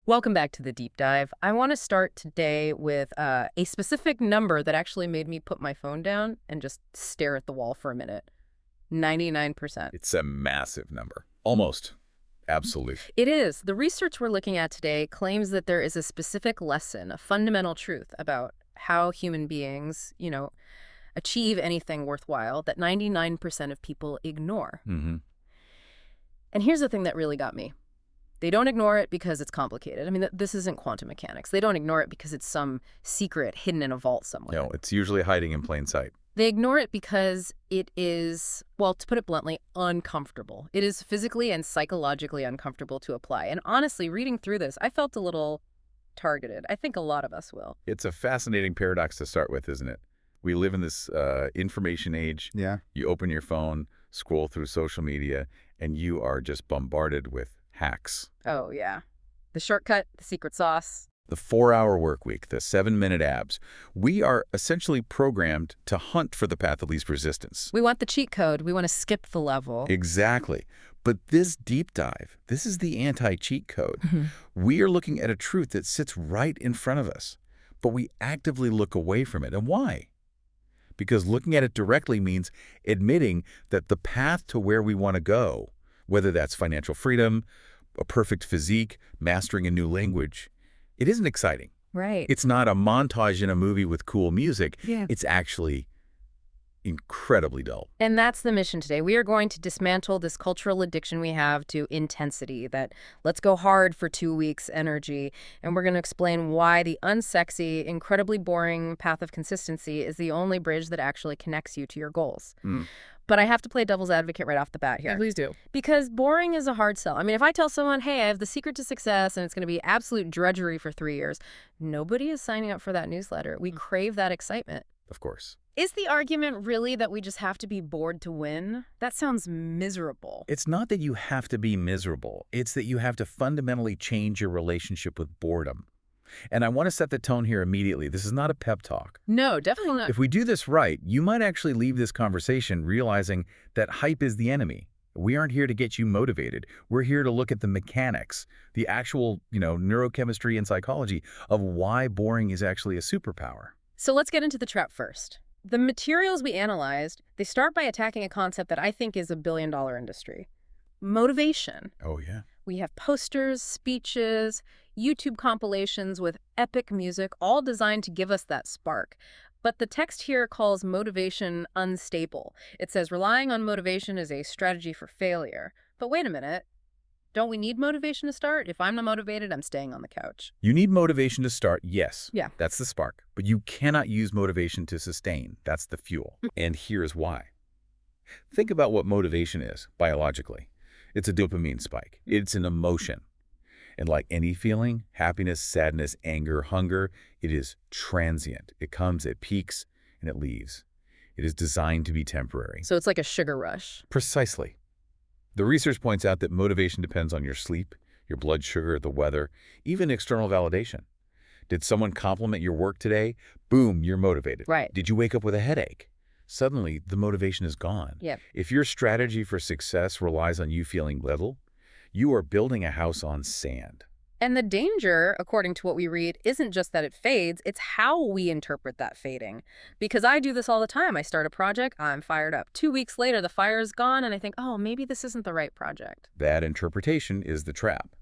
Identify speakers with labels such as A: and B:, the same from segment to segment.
A: Welcome back to the deep dive. I want to start today with a specific number that actually made me put my phone down and just stare at the wall for a minute. 99%.
B: It's a massive number. Almost absolute.
A: It is. The research we're looking at today claims that there is a specific lesson, a fundamental truth about how human beings, achieve anything worthwhile that 99% of people ignore.
B: hmm
A: And here's the thing that really got me. They don't ignore it because it's complicated. I mean, this isn't quantum mechanics. They don't ignore it because it's some secret hidden in a vault somewhere.
B: No, it's usually hiding in plain sight.
A: They ignore it because it is, well, to put it bluntly, uncomfortable. It is physically and psychologically uncomfortable to apply. And honestly, reading through this, I felt a little targeted. I think a lot of us will.
B: It's a fascinating paradox to start with, isn't it? We live in this information age.
C: Yeah.
B: You open your phone, scroll through social media, and you are just bombarded with hacks.
A: Oh, yeah. The shortcut, the secret sauce.
B: The 4-hour work week, the 7-minute abs. We are essentially programmed to hunt for the path of least resistance.
A: We want the cheat code. We want to skip the level.
B: Exactly. But this deep dive, this is the anti-cheat code. We are looking at a truth that sits right in front of us, but we actively look away from it. And why? Because looking at it directly means admitting that the path to where we want to go, whether that's financial freedom, a perfect physique, mastering a new language, it isn't exciting.
A: Right.
B: It's not a montage in a movie with cool music.
A: Yeah.
B: It's actually incredibly dull.
A: And that's the mission today. We are going to dismantle this cultural addiction we have to intensity, that let's go hard for 2 weeks energy. And we're going to explain why the unsexy, incredibly boring path of consistency is the only bridge that actually connects you to your goals. But I have to play devil's advocate right off the bat here.
D: Please do.
A: Because boring is a hard sell. I mean, if I tell someone, hey, I have the secret to success and it's going to be absolute drudgery for 3 years, nobody is signing up for that newsletter. We crave that excitement.
B: Of course.
A: Is the argument really that we just have to be bored to win? That sounds miserable.
B: It's not that you have to be miserable. It's that you have to fundamentally change your relationship with boredom. And I want to set the tone here immediately. This is not a pep talk.
A: No, definitely not.
B: If we do this right, you might actually leave this conversation realizing that hype is the enemy. We aren't here to get you motivated. We're here to look at the mechanics, the actual, neurochemistry and psychology of why boring is actually a superpower.
A: So let's get into the trap first. The materials we analyzed, they start by attacking a concept that I think is a billion-dollar industry. Motivation.
B: Oh, yeah.
A: We have posters, speeches, YouTube compilations with epic music, all designed to give us that spark. But the text here calls motivation unstable. It says relying on motivation is a strategy for failure. But wait a minute. Don't we need motivation to start? If I'm not motivated, I'm staying on the couch.
B: You need motivation to start, yes.
A: Yeah.
B: That's the spark. But you cannot use motivation to sustain. That's the fuel. And here's why. Think about what motivation is biologically. It's a dopamine spike. It's an emotion. And like any feeling, happiness, sadness, anger, hunger, it is transient. It comes, it peaks, and it leaves. It is designed to be temporary.
A: So it's like a sugar rush.
B: Precisely. The research points out that motivation depends on your sleep, your blood sugar, the weather, even external validation. Did someone compliment your work today? Boom, you're motivated.
A: Right.
B: Did you wake up with a headache? Suddenly, the motivation is gone.
A: Yep.
B: If your strategy for success relies on you feeling little, you are building a house on sand.
A: And the danger, according to what we read, isn't just that it fades, it's how we interpret that fading. Because I do this all the time. I start a project, I'm fired up. 2 weeks later, the fire is gone, and I think, oh, maybe this isn't the right project.
B: That interpretation is the trap.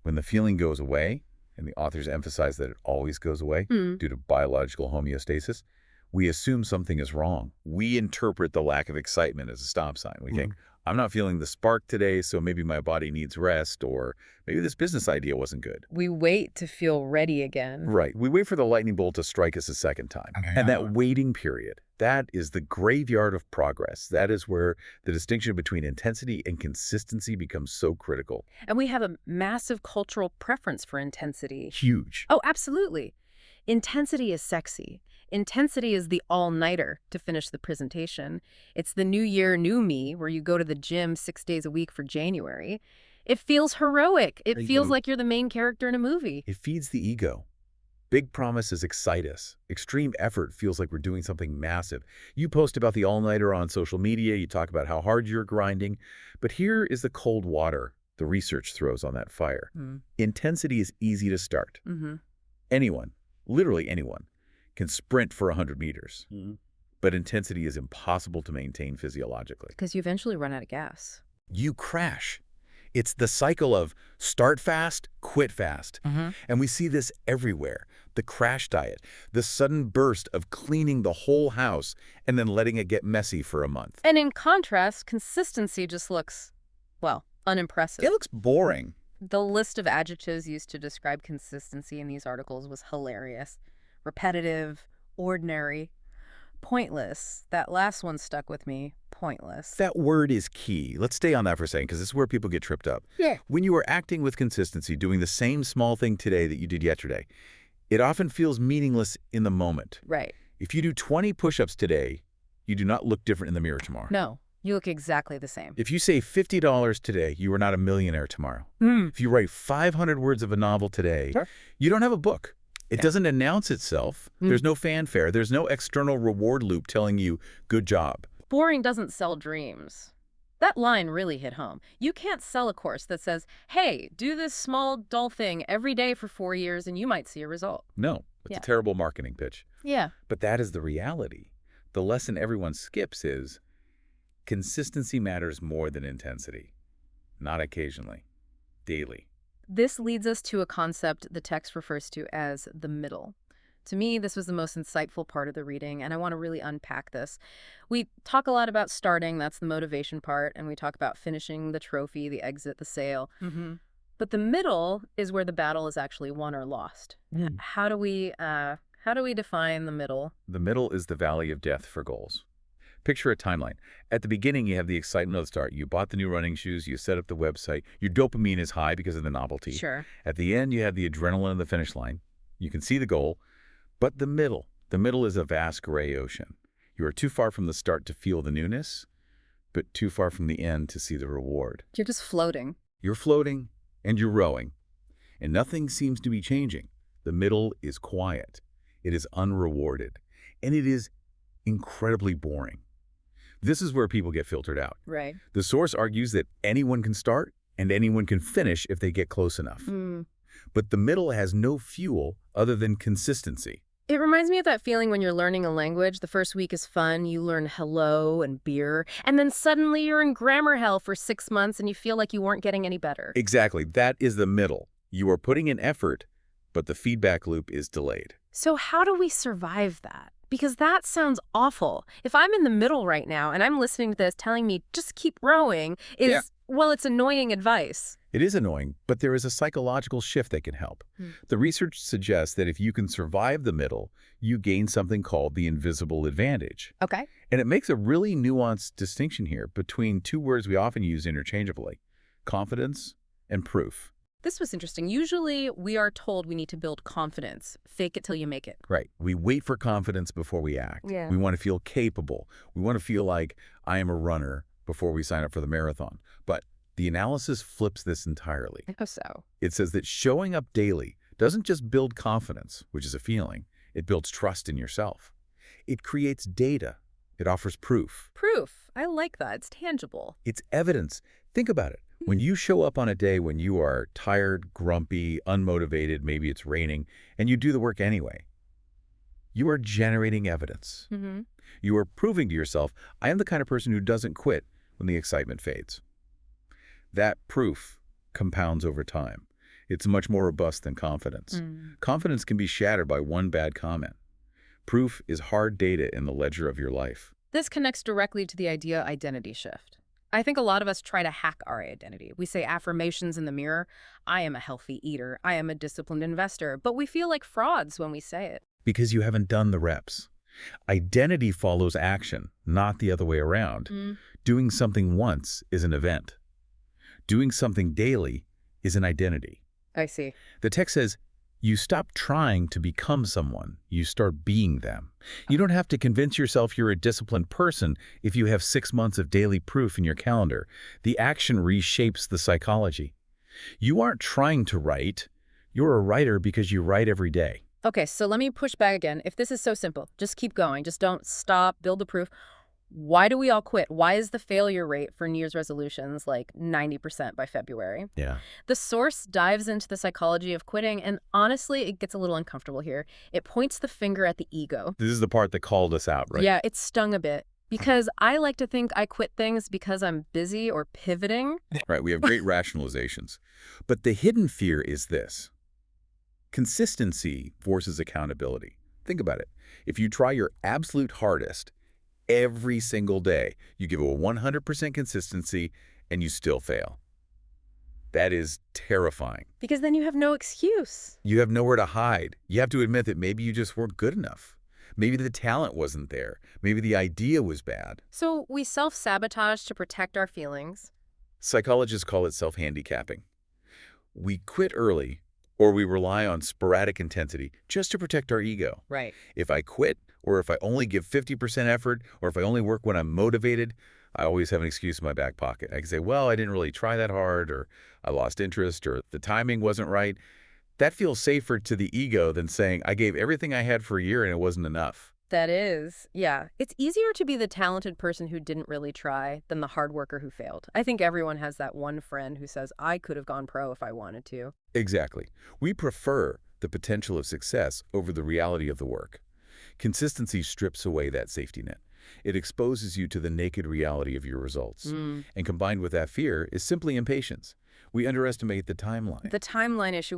B: When the feeling goes away, and the authors emphasize that it always goes away due to biological homeostasis, we assume something is wrong. We interpret the lack of excitement as a stop sign. We think, I'm not feeling the spark today, so maybe my body needs rest, or maybe this business idea wasn't good.
A: We wait to feel ready again.
B: Right. We wait for the lightning bolt to strike us a second time. And that waiting period, that is the graveyard of progress. That is where the distinction between intensity and consistency becomes so critical.
A: And we have a massive cultural preference for intensity.
B: Huge.
A: Oh, absolutely. Intensity is sexy. Intensity is the all-nighter to finish the presentation. It's the new year, new me, where you go to the gym 6 days a week for January. It feels heroic. It feels like you're the main character in a movie.
B: It feeds the ego. Big promises excite us. Extreme effort feels like we're doing something massive. You post about the all-nighter on social media. You talk about how hard you're grinding. But here is the cold water. the research throws on that fire.
A: Mm.
B: Intensity is easy to start.
A: Mm-hmm.
B: Anyone, literally anyone, can sprint for 100 meters.
C: Mm-hmm.
B: But intensity is impossible to maintain physiologically.
A: Because you eventually run out of gas.
B: You crash. It's the cycle of start fast, quit fast.
A: Mm-hmm.
B: And we see this everywhere. The crash diet, the sudden burst of cleaning the whole house and then letting it get messy for a month.
A: And in contrast, consistency just looks, well, unimpressive.
B: It looks boring.
A: The list of adjectives used to describe consistency in these articles was hilarious. Repetitive, ordinary, pointless. That last one stuck with me. Pointless.
B: That word is key. Let's stay on that for a second because this is where people get tripped up.
A: Yeah.
B: When you are acting with consistency, doing the same small thing today that you did yesterday, it often feels meaningless in the moment.
A: Right.
B: If you do 20 push-ups today, you do not look different in the mirror tomorrow.
A: No, you look exactly the same.
B: If you save $50 today, you are not a millionaire tomorrow. If you write 500 words of a novel today,
A: Sure.
B: you don't have a book. It
A: Yeah.
B: doesn't announce itself. There's no fanfare. There's no external reward loop telling you, good job.
A: Boring doesn't sell dreams. That line really hit home. You can't sell a course that says, hey, do this small, dull thing every day for 4 years and you might see a result.
B: No, it's
A: Yeah.
B: a terrible marketing pitch.
A: Yeah.
B: But that is the reality. The lesson everyone skips is consistency matters more than intensity. Not occasionally. Daily.
A: This leads us to a concept the text refers to as the middle. To me, this was the most insightful part of the reading, and I want to really unpack this. We talk a lot about starting, that's the motivation part, and we talk about finishing, the trophy, the exit, the sale. But the middle is where the battle is actually won or lost. How do we define the middle?
B: The middle is the valley of death for goals. Picture a timeline. At the beginning, you have the excitement of the start. You bought the new running shoes. You set up the website. Your dopamine is high because of the novelty.
A: Sure.
B: At the end, you have the adrenaline of the finish line. You can see the goal. But the middle is a vast gray ocean. You are too far from the start to feel the newness, but too far from the end to see the reward.
A: You're just floating.
B: You're floating and you're rowing, and nothing seems to be changing. The middle is quiet. It is unrewarded, and it is incredibly boring. This is where people get filtered out.
A: Right.
B: The source argues that anyone can start and anyone can finish if they get close enough. But the middle has no fuel other than consistency.
A: It reminds me of that feeling when you're learning a language. The first week is fun. You learn hello and beer. And then suddenly you're in grammar hell for 6 months and you feel like you weren't getting any better.
B: Exactly. That is the middle. You are putting in effort, but the feedback loop is delayed.
A: So how do we survive that? Because that sounds awful. If I'm in the middle right now and I'm listening to this telling me just keep rowing well, it's annoying advice.
B: It is annoying, but there is a psychological shift that can help. The research suggests that if you can survive the middle, you gain something called the invisible advantage.
A: Okay.
B: And it makes a really nuanced distinction here between two words we often use interchangeably, confidence and proof.
A: This was interesting. Usually we are told we need to build confidence. Fake it till you make it.
B: Right. We wait for confidence before we act.
A: Yeah.
B: We want to feel capable. We want to feel like I am a runner before we sign up for the marathon. But the analysis flips this entirely.
A: I guess so.
B: It says that showing up daily doesn't just build confidence, which is a feeling. It builds trust in yourself. It creates data. It offers proof.
A: Proof. I like that. It's tangible.
B: It's evidence. Think about it. When you show up on a day when you are tired, grumpy, unmotivated, maybe it's raining, and you do the work anyway, you are generating evidence. You are proving to yourself, I am the kind of person who doesn't quit when the excitement fades. That proof compounds over time. It's much more robust than confidence. Confidence can be shattered by one bad comment. Proof is hard data in the ledger of your life.
A: This connects directly to the idea identity shift. I think a lot of us try to hack our identity. We say affirmations in the mirror. I am a healthy eater. I am a disciplined investor. But we feel like frauds when we say it.
B: Because you haven't done the reps. Identity follows action, not the other way around. Doing something once is an event. Doing something daily is an identity.
A: I see.
B: The text says, you stop trying to become someone. You start being them. You don't have to convince yourself you're a disciplined person if you have 6 months of daily proof in your calendar. The action reshapes the psychology. You aren't trying to write. You're a writer because you write every day.
A: Okay, so let me push back again. If this is so simple, just keep going. Just don't stop, build the proof. Why do we all quit? Why is the failure rate for New Year's resolutions like 90% by February?
B: Yeah.
A: The source dives into the psychology of quitting, and honestly, it gets a little uncomfortable here. It points the finger at the ego.
B: This is the part that called us out, right?
A: Yeah, it stung a bit. Because I like to think I quit things because I'm busy or pivoting.
B: Right, we have great rationalizations. But the hidden fear is this. Consistency forces accountability. Think about it. If you try your absolute hardest every single day, you give a 100% consistency, and you still fail. That is terrifying.
A: Because then you have no excuse.
B: You have nowhere to hide. You have to admit that maybe you just weren't good enough. Maybe the talent wasn't there. Maybe the idea was bad.
A: So we self-sabotage to protect our feelings.
B: Psychologists call it self-handicapping. We quit early, or we rely on sporadic intensity just to protect our ego.
A: Right.
B: If I quit, or if I only give 50% effort, or if I only work when I'm motivated, I always have an excuse in my back pocket. I can say, well, I didn't really try that hard, or I lost interest, or the timing wasn't right. That feels safer to the ego than saying, I gave everything I had for a year and it wasn't enough.
A: That is, yeah. It's easier to be the talented person who didn't really try than the hard worker who failed. I think everyone has that one friend who says, I could have gone pro if I wanted to.
B: Exactly. We prefer the potential of success over the reality of the work. Consistency strips away that safety net. It exposes you to the naked reality of your results. And combined with that fear is simply impatience. We underestimate the timeline.
A: The timeline issue,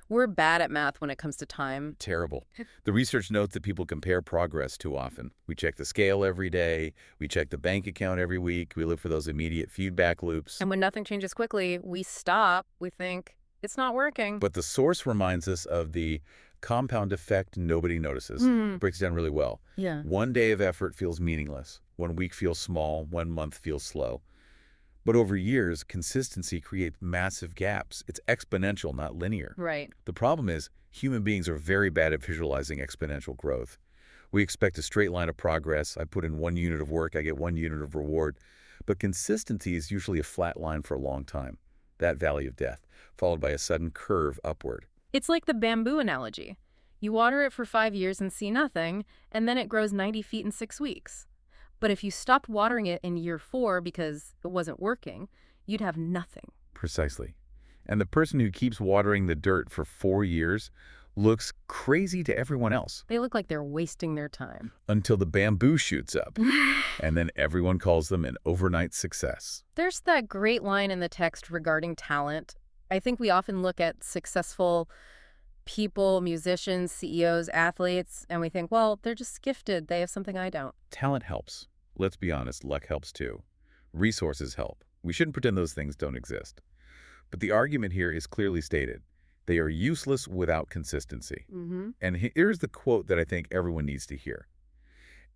A: we're bad at math when it comes to time.
B: Terrible. The research notes that people compare progress too often. We check the scale every day. We check the bank account every week. We look for those immediate feedback loops.
A: And when nothing changes quickly, we stop. We think, it's not working.
B: But the source reminds us of the compound effect nobody notices. It breaks it down really well.
A: Yeah.
B: One day of effort feels meaningless. 1 week feels small. 1 month feels slow. But over years, consistency creates massive gaps. It's exponential, not linear.
A: Right.
B: The problem is, human beings are very bad at visualizing exponential growth. We expect a straight line of progress. I put in 1 unit of work, I get 1 unit of reward. But consistency is usually a flat line for a long time. That valley of death, followed by a sudden curve upward.
A: It's like the bamboo analogy. You water it for 5 years and see nothing, and then it grows 90 feet in 6 weeks. But if you stopped watering it in year 4 because it wasn't working, you'd have nothing.
B: Precisely. And the person who keeps watering the dirt for 4 years looks crazy to everyone else.
A: They look like they're wasting their time.
B: Until the bamboo shoots up, and then everyone calls them an overnight success.
A: There's that great line in the text regarding talent. I think we often look at successful people, musicians, CEOs, athletes, and we think, well, they're just gifted. They have something I don't.
B: Talent helps. Let's be honest, luck helps too. Resources help. We shouldn't pretend those things don't exist. But the argument here is clearly stated. They are useless without consistency. And here's the quote that I think everyone needs to hear.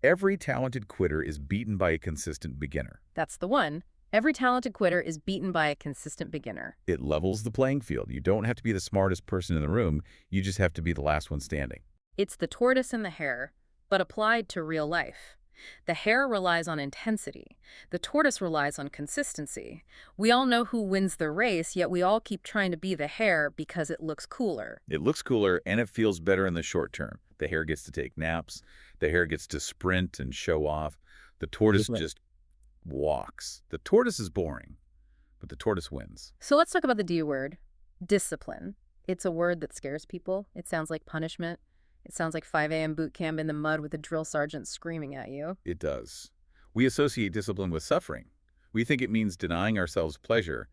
B: Every talented quitter is beaten by a consistent beginner.
A: That's the one. Every talented quitter is beaten by a consistent beginner.
B: It levels the playing field. You don't have to be the smartest person in the room. You just have to be the last one standing.
A: It's the tortoise and the hare, but applied to real life. The hare relies on intensity. The tortoise relies on consistency. We all know who wins the race, yet we all keep trying to be the hare because it looks cooler.
B: It looks cooler and it feels better in the short term. The hare gets to take naps. The hare gets to sprint and show off. The tortoise just walks. The tortoise is boring, but the tortoise wins.
A: So let's talk about the D word, discipline. It's a word that scares people. It sounds like punishment. It sounds like 5 a.m. boot camp in the mud with a drill sergeant screaming at you.
B: It does. We associate discipline with suffering. We think it means denying ourselves pleasure,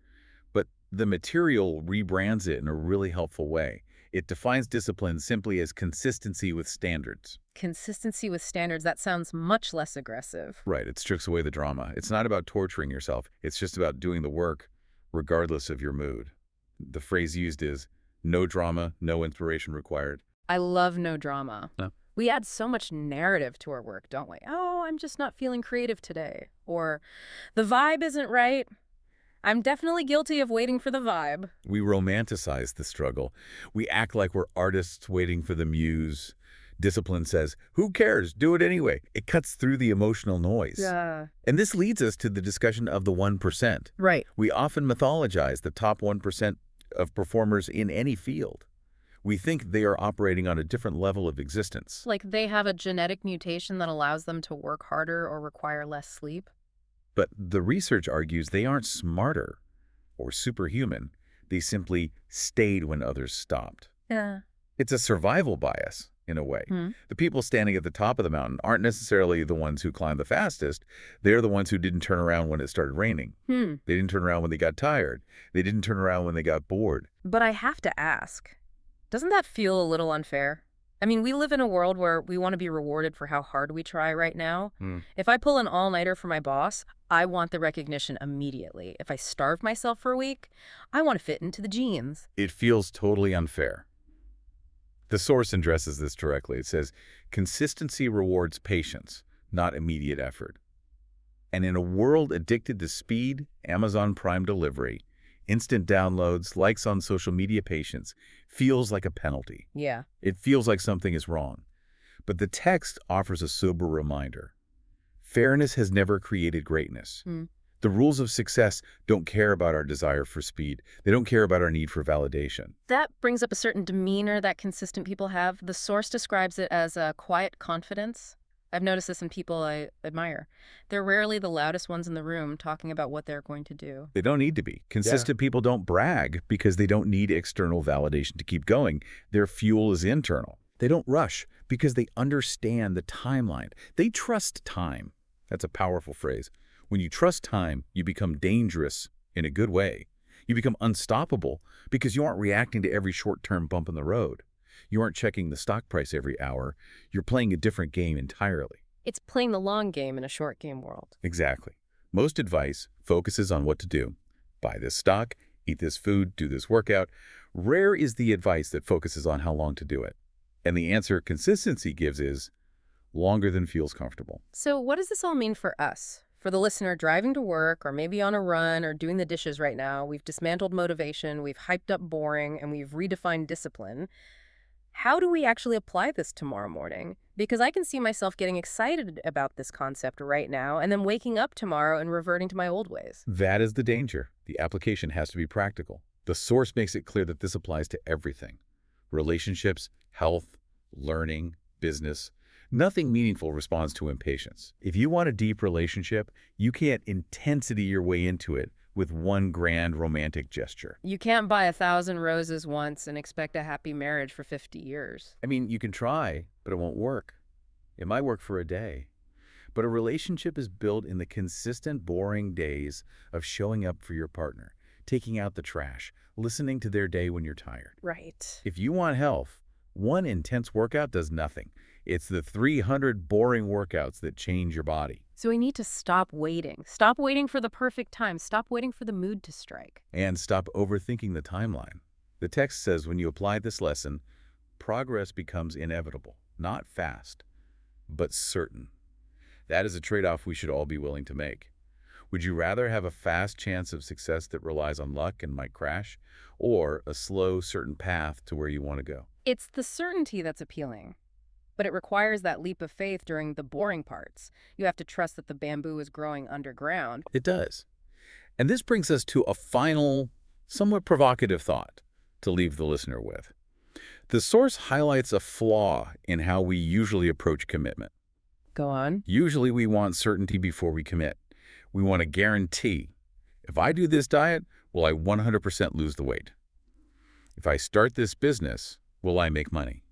B: but the material rebrands it in a really helpful way. It defines discipline simply as consistency with standards.
A: Consistency with standards, that sounds much less aggressive.
B: Right, it strips away the drama. It's not about torturing yourself. It's just about doing the work regardless of your mood. The phrase used is, no drama, no inspiration required.
A: I love no drama.
B: No.
A: We add so much narrative to our work, don't we? Oh, I'm just not feeling creative today. Or, the vibe isn't right. I'm definitely guilty of waiting for the vibe.
B: We romanticize the struggle. We act like we're artists waiting for the muse. Discipline says, who cares? Do it anyway. It cuts through the emotional noise.
A: Yeah.
B: And this leads us to the discussion of the 1%.
A: Right.
B: We often mythologize the top 1% of performers in any field. We think they are operating on a different level of existence.
A: Like they have a genetic mutation that allows them to work harder or require less sleep?
B: But the research argues they aren't smarter or superhuman. They simply stayed when others stopped.
A: Yeah.
B: It's a survival bias, in a way.
A: Hmm.
B: The people standing at the top of the mountain aren't necessarily the ones who climbed the fastest. They're the ones who didn't turn around when it started raining.
A: Hmm.
B: They didn't turn around when they got tired. They didn't turn around when they got bored.
A: But I have to ask, doesn't that feel a little unfair? I mean, we live in a world where we want to be rewarded for how hard we try right now. If I pull an all-nighter for my boss, I want the recognition immediately. If I starve myself for a week, I want to fit into the jeans.
B: It feels totally unfair. The source addresses this directly. It says, consistency rewards patience, not immediate effort. And in a world addicted to speed, Amazon Prime delivery, instant downloads, likes on social media, patience feels like a penalty.
A: Yeah.
B: It feels like something is wrong. But the text offers a sober reminder. Fairness has never created greatness. The rules of success don't care about our desire for speed. They don't care about our need for validation.
A: That brings up a certain demeanor that consistent people have. The source describes it as a quiet confidence. I've noticed this in people I admire. They're rarely the loudest ones in the room talking about what they're going to do.
B: They don't need to be. Consistent people don't brag because they don't need external validation to keep going. Their fuel is internal. They don't rush because they understand the timeline. They trust time. That's a powerful phrase. When you trust time, you become dangerous in a good way. You become unstoppable because you aren't reacting to every short-term bump in the road. You aren't checking the stock price every hour. You're playing a different game entirely.
A: It's playing the long game in a short game world.
B: Exactly. Most advice focuses on what to do. Buy this stock, eat this food, do this workout. Rare is the advice that focuses on how long to do it. And the answer consistency gives is longer than feels comfortable.
A: So what does this all mean for us? For the listener driving to work or maybe on a run or doing the dishes right now, we've dismantled motivation, we've hyped up boring, and we've redefined discipline. How do we actually apply this tomorrow morning? Because I can see myself getting excited about this concept right now and then waking up tomorrow and reverting to my old ways.
B: That is the danger. The application has to be practical. The source makes it clear that this applies to everything. Relationships, health, learning, business. Nothing meaningful responds to impatience. If you want a deep relationship, you can't intensity your way into it with one grand romantic gesture.
A: You can't buy 1,000 roses once and expect a happy marriage for 50 years.
B: I mean, you can try, but it won't work. It might work for a day. But a relationship is built in the consistent, boring days of showing up for your partner, taking out the trash, listening to their day when you're tired.
A: Right.
B: If you want health, one intense workout does nothing. It's the 300 boring workouts that change your body.
A: So we need to stop waiting. Stop waiting for the perfect time. Stop waiting for the mood to strike.
B: And stop overthinking the timeline. The text says when you apply this lesson, progress becomes inevitable, not fast, but certain. That is a trade-off we should all be willing to make. Would you rather have a fast chance of success that relies on luck and might crash, or a slow, certain path to where you want to go?
A: It's the certainty that's appealing. But it requires that leap of faith during the boring parts. You have to trust that the bamboo is growing underground.
B: It does. And this brings us to a final, somewhat provocative thought to leave the listener with. The source highlights a flaw in how we usually approach commitment.
A: Go on.
B: Usually we want certainty before we commit. We want a guarantee. If I do this diet, will I 100% lose the weight? If I start this business, will I make money?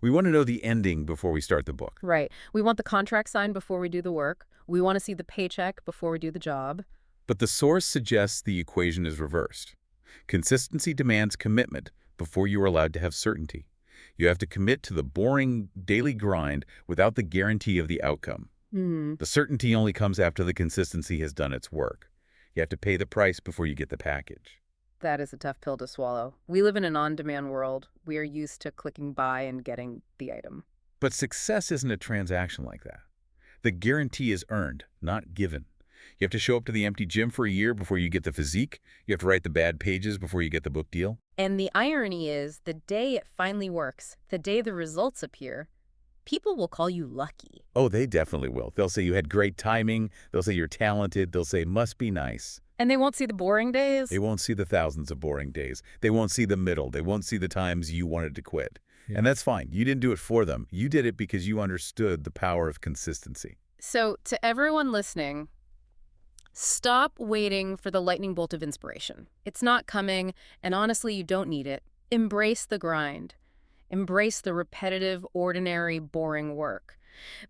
B: We want to know the ending before we start the book.
A: Right. We want the contract signed before we do the work. We want to see the paycheck before we do the job.
B: But the source suggests the equation is reversed. Consistency demands commitment before you are allowed to have certainty. You have to commit to the boring daily grind without the guarantee of the outcome. The certainty only comes after the consistency has done its work. You have to pay the price before you get the package.
A: That is a tough pill to swallow. We live in an on-demand world. We are used to clicking buy and getting the item.
B: But success isn't a transaction like that. The guarantee is earned, not given. You have to show up to the empty gym for a year before you get the physique. You have to write the bad pages before you get the book deal.
A: And the irony is, the day it finally works, the day the results appear, people will call you lucky.
B: Oh, they definitely will. They'll say you had great timing. They'll say you're talented. They'll say must be nice.
A: And they won't see the boring days?
B: They won't see the thousands of boring days. They won't see the middle. They won't see the times you wanted to quit.
C: Yeah.
B: And that's fine. You didn't do it for them. You did it because you understood the power of consistency.
A: So, to everyone listening, stop waiting for the lightning bolt of inspiration. It's not coming, and honestly, you don't need it. Embrace the grind. Embrace the repetitive, ordinary, boring work.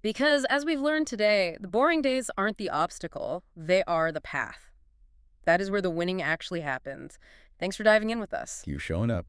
A: Because as we've learned today, the boring days aren't the obstacle, they are the path. That is where the winning actually happens. Thanks for diving in with us.
B: You showing up.